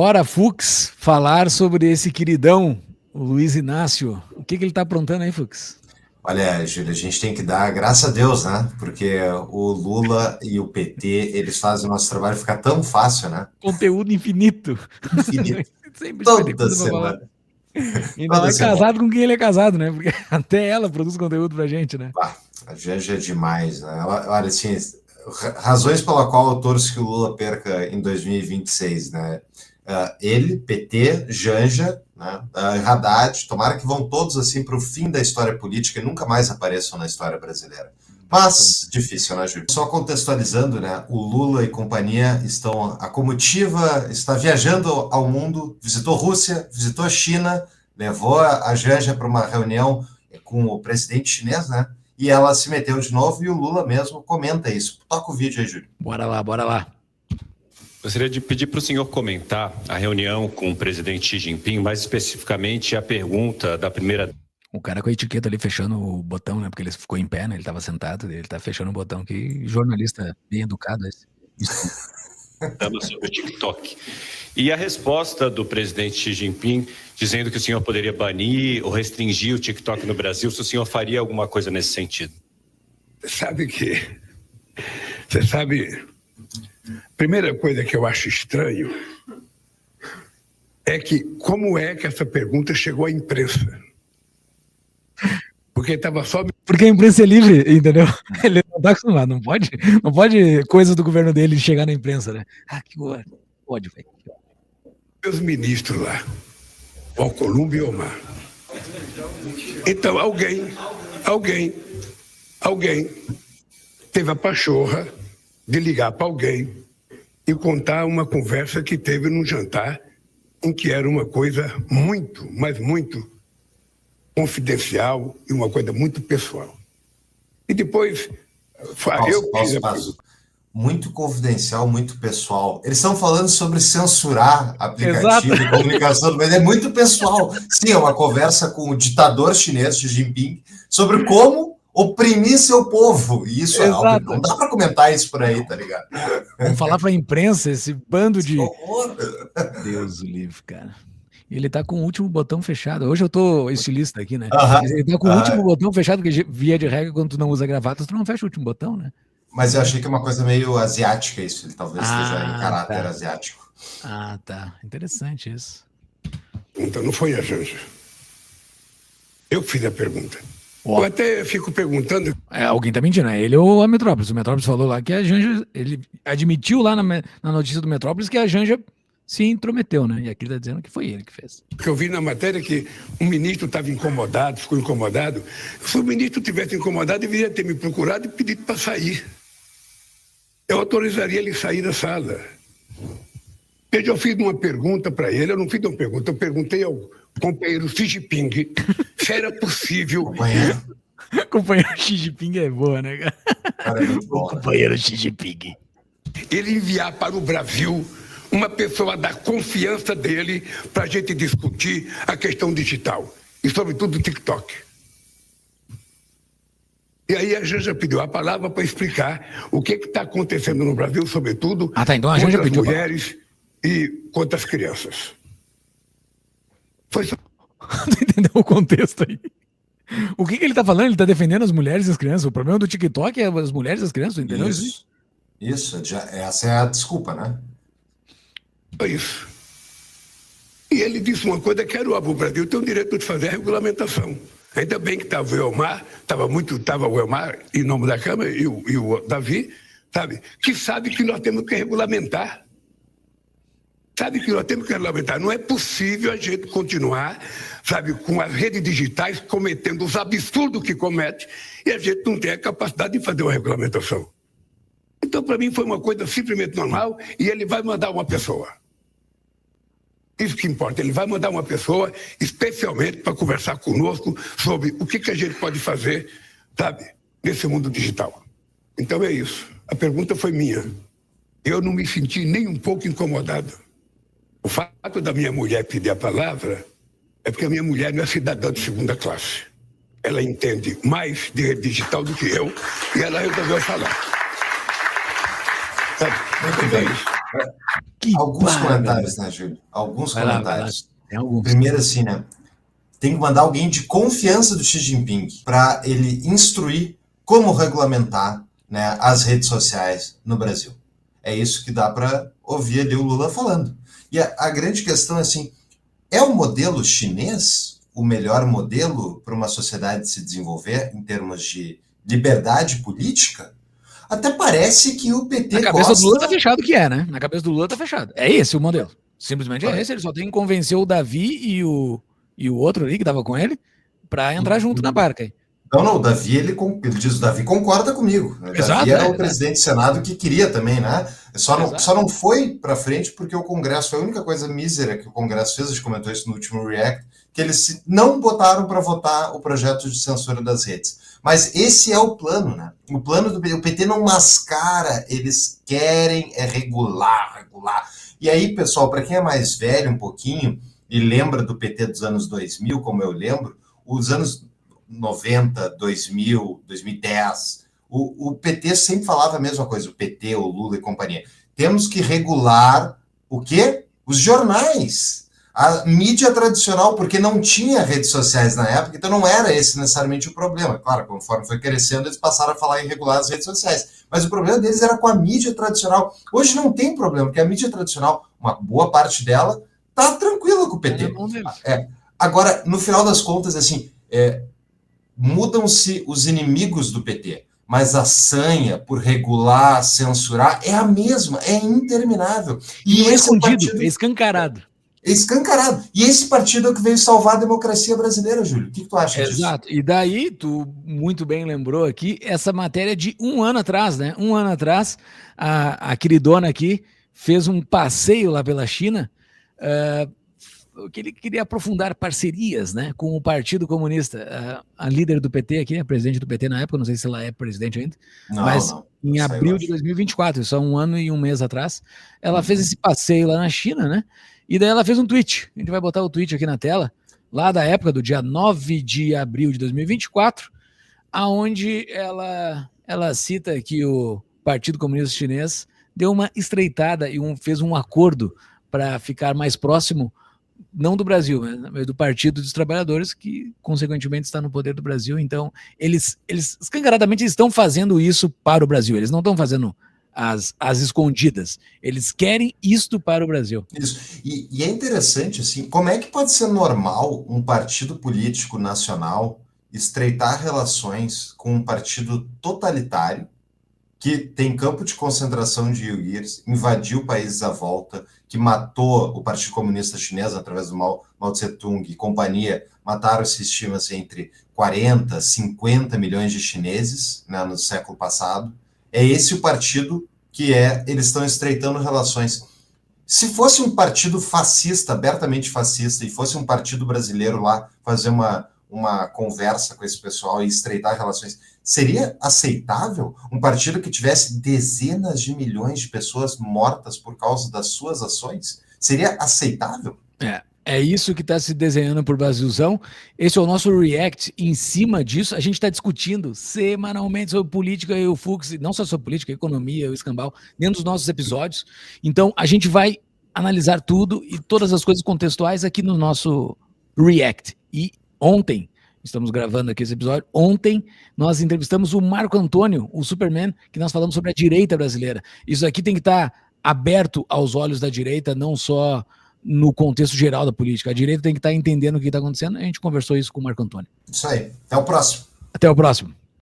Bora, Fux, falar sobre esse queridão, o Luiz Inácio. O que ele tá aprontando aí, Fux? Olha, Júlio, a gente tem que dar graças a Deus, né? Porque o Lula e o PT, eles fazem o nosso trabalho ficar tão fácil, né? Conteúdo infinito. Infinito. Sempre tem Toda coisa pra falar. semana. E não Toda é semana. casado com quem ele é casado, né? Porque até ela produz conteúdo pra gente, né? Ah, a Janja é demais, né? Olha, assim, razões pela qual eu torço que o Lula perca em 2026, né? Ele, PT, Janja, né? Haddad, tomara que vão todos assim para o fim da história política e nunca mais apareçam na história brasileira. Mas difícil, né, Júlio? Só contextualizando, né? O Lula e companhia estão. A comitiva está viajando ao mundo, visitou Rússia, visitou a China, levou a Janja para uma reunião com o presidente chinês, né? E ela se meteu de novo e o Lula mesmo comenta isso. Toca o vídeo aí, Júlio. Bora lá, bora lá. Gostaria de pedir para o senhor comentar a reunião com o presidente Xi Jinping, mais especificamente a pergunta da primeira... O cara com a etiqueta ali fechando o botão, né? Porque ele ficou em pé, né? Ele estava sentado, ele tá fechando o botão. Que jornalista bem educado esse. Sobre o TikTok. E a resposta do presidente Xi Jinping dizendo que o senhor poderia banir ou restringir o TikTok no Brasil, se o senhor faria alguma coisa nesse sentido. Você sabe, primeira coisa que eu acho estranho é que como é que essa pergunta chegou à imprensa? Porque estava só... Porque a imprensa é livre, entendeu? Ele não tá acostumado, não pode coisa do governo dele chegar na imprensa, né? Ah, que pode, velho. Meus ministros lá, o Alcolumbre e o Omar. Então alguém teve a pachorra de ligar para alguém e contar uma conversa que teve num jantar em que era uma coisa muito, mas muito confidencial e uma coisa muito pessoal. E depois... Posso. Muito confidencial, muito pessoal. Eles estão falando sobre censurar aplicativo de comunicação, mas é muito pessoal. Sim, é uma conversa com o ditador chinês, Xi Jinping, sobre como oprimir seu povo. E isso é algo, não dá para comentar isso por aí, tá ligado? Vamos falar para a imprensa, esse bando de... Deus o livre, cara. Ele tá com o último botão fechado. Hoje eu tô estilista aqui, né? Ele tá com o último botão fechado, porque via de regra, quando tu não usa gravata, tu não fecha o último botão, né? Mas eu achei que é uma coisa meio asiática isso. Ele talvez esteja em caráter asiático. Ah, tá. Interessante isso. Então não foi a Janja. Eu fiz a pergunta. Eu até fico perguntando... alguém tá mentindo, é ele ou a Metrópolis. O Metrópolis falou lá que a Janja... Ele admitiu lá na notícia do Metrópolis que a Janja se intrometeu, né? E aqui ele tá dizendo que foi ele que fez. Porque eu vi na matéria que um ministro estava incomodado, ficou incomodado. Se o ministro tivesse incomodado, deveria ter me procurado e pedido para sair. Eu autorizaria ele sair da sala. Eu fiz uma pergunta para ele, eu não fiz uma pergunta, eu perguntei ao companheiro Xi Jinping se era possível... Companheiro Xi Jinping é boa, né, cara? Cara, é muito bom, companheiro Xi Jinping. Ele enviar para o Brasil uma pessoa da confiança dele para a gente discutir a questão digital e, sobretudo, o TikTok. E aí a Janja pediu a palavra para explicar o que está acontecendo no Brasil, sobretudo então a Janja contra as pediu mulheres e contra as crianças. Foi só... Tu entendeu o contexto aí? O que ele está falando? Ele está defendendo as mulheres e as crianças. O problema do TikTok é as mulheres e as crianças, entendeu? Isso, essa é a desculpa, né? É isso. E ele disse uma coisa que era o Brasil tem o direito de fazer a regulamentação. Ainda bem que estava o Elmar, estava o Elmar em nome da Câmara e o Davi, sabe? Que sabe que nós temos que regulamentar. Não é possível a gente continuar, sabe, com as redes digitais cometendo os absurdos que comete e a gente não tem a capacidade de fazer uma regulamentação. Então, para mim, foi uma coisa simplesmente normal e ele vai mandar uma pessoa. Isso que importa, ele vai mandar uma pessoa especialmente para conversar conosco sobre o que a gente pode fazer, sabe, nesse mundo digital. Então é isso. A pergunta foi minha. Eu não me senti nem um pouco incomodado. O fato da minha mulher pedir a palavra é porque a minha mulher não é cidadã de segunda classe. Ela entende mais de rede digital do que eu e ela resolveu falar. Sabe? Muito bem. Alguns comentários, né, Júlio? Alguns comentários. Tem alguns. Primeiro, assim, né? Tem que mandar alguém de confiança do Xi Jinping para ele instruir como regulamentar, né, as redes sociais no Brasil. É isso que dá para ouvir ali o Lula falando. E a grande questão é assim, é o modelo chinês o melhor modelo para uma sociedade se desenvolver em termos de liberdade política? Até parece que o PT Na cabeça do Lula tá fechado que é, né? Na cabeça do Lula tá fechado. É esse o modelo. Simplesmente é esse. Ele só tem que convencer o Davi e o outro ali que tava com ele para entrar junto na barca. Não, o Davi, ele diz, o Davi concorda comigo. O Davi era o presidente do Senado que queria também, né? Só não foi para frente porque o Congresso, foi a única coisa mísera que o Congresso fez, a gente comentou isso no último React, que eles não botaram para votar o projeto de censura das redes. Mas esse é o plano, né? O plano do PT, o PT não mascara, eles querem regular. E aí, pessoal, para quem é mais velho um pouquinho e lembra do PT dos anos 2000, como eu lembro, os anos 90, 2000, 2010, o PT sempre falava a mesma coisa, o PT, o Lula e companhia. Temos que regular o quê? Os jornais, a mídia tradicional, porque não tinha redes sociais na época, então não era esse necessariamente o problema. Claro, conforme foi crescendo, eles passaram a falar em regular as redes sociais. Mas o problema deles era com a mídia tradicional. Hoje não tem problema, porque a mídia tradicional, uma boa parte dela, tá tranquila com o PT. Agora, no final das contas, assim, mudam-se os inimigos do PT, mas a sanha por regular, censurar, é a mesma, é interminável. E não é escondido, é escancarado. É escancarado. E esse partido é o que veio salvar a democracia brasileira, Júlio. O que tu acha disso? Exato. E daí, tu muito bem lembrou aqui, essa matéria de 1 ano atrás, né? 1 ano atrás, a queridona aqui fez um passeio lá pela China, que ele queria aprofundar parcerias, né, com o Partido Comunista. A líder do PT aqui, a presidente do PT na época, não sei se ela é presidente ainda, mas em abril de 2024, só 1 ano e 1 mês atrás, ela fez esse passeio lá na China, né, e daí ela fez um tweet. A gente vai botar o tweet aqui na tela, lá da época do dia 9 de abril de 2024, aonde ela cita que o Partido Comunista Chinês deu uma estreitada e fez um acordo para ficar mais próximo, não do Brasil, mas do Partido dos Trabalhadores, que consequentemente está no poder do Brasil. Então, eles escancaradamente estão fazendo isso para o Brasil, eles não estão fazendo as escondidas, eles querem isto para o Brasil. Isso, e é interessante, assim, como é que pode ser normal um partido político nacional estreitar relações com um partido totalitário, que tem campo de concentração de uigures, invadiu países à volta, que matou o Partido Comunista Chinês através do Mao Tse-tung e companhia, mataram, se estima-se, entre 40 e 50 milhões de chineses, né, no século passado. É esse o partido que eles estão estreitando relações. Se fosse um partido fascista, abertamente fascista, e fosse um partido brasileiro lá fazer uma conversa com esse pessoal e estreitar relações, seria aceitável um partido que tivesse dezenas de milhões de pessoas mortas por causa das suas ações? Seria aceitável? É isso que está se desenhando por Brasilzão. Esse é o nosso react. Em cima disso, a gente está discutindo semanalmente sobre política e o Fux, não só sobre política, economia, o escambau, dentro dos nossos episódios. Então, a gente vai analisar tudo e todas as coisas contextuais aqui no nosso react. E ontem, estamos gravando aqui esse episódio, ontem nós entrevistamos o Marco Antônio, o Superman, que nós falamos sobre a direita brasileira. Isso aqui tem que estar aberto aos olhos da direita, não só no contexto geral da política. A direita tem que estar entendendo o que está acontecendo. A gente conversou isso com o Marco Antônio. Isso aí. Até o próximo. Até o próximo.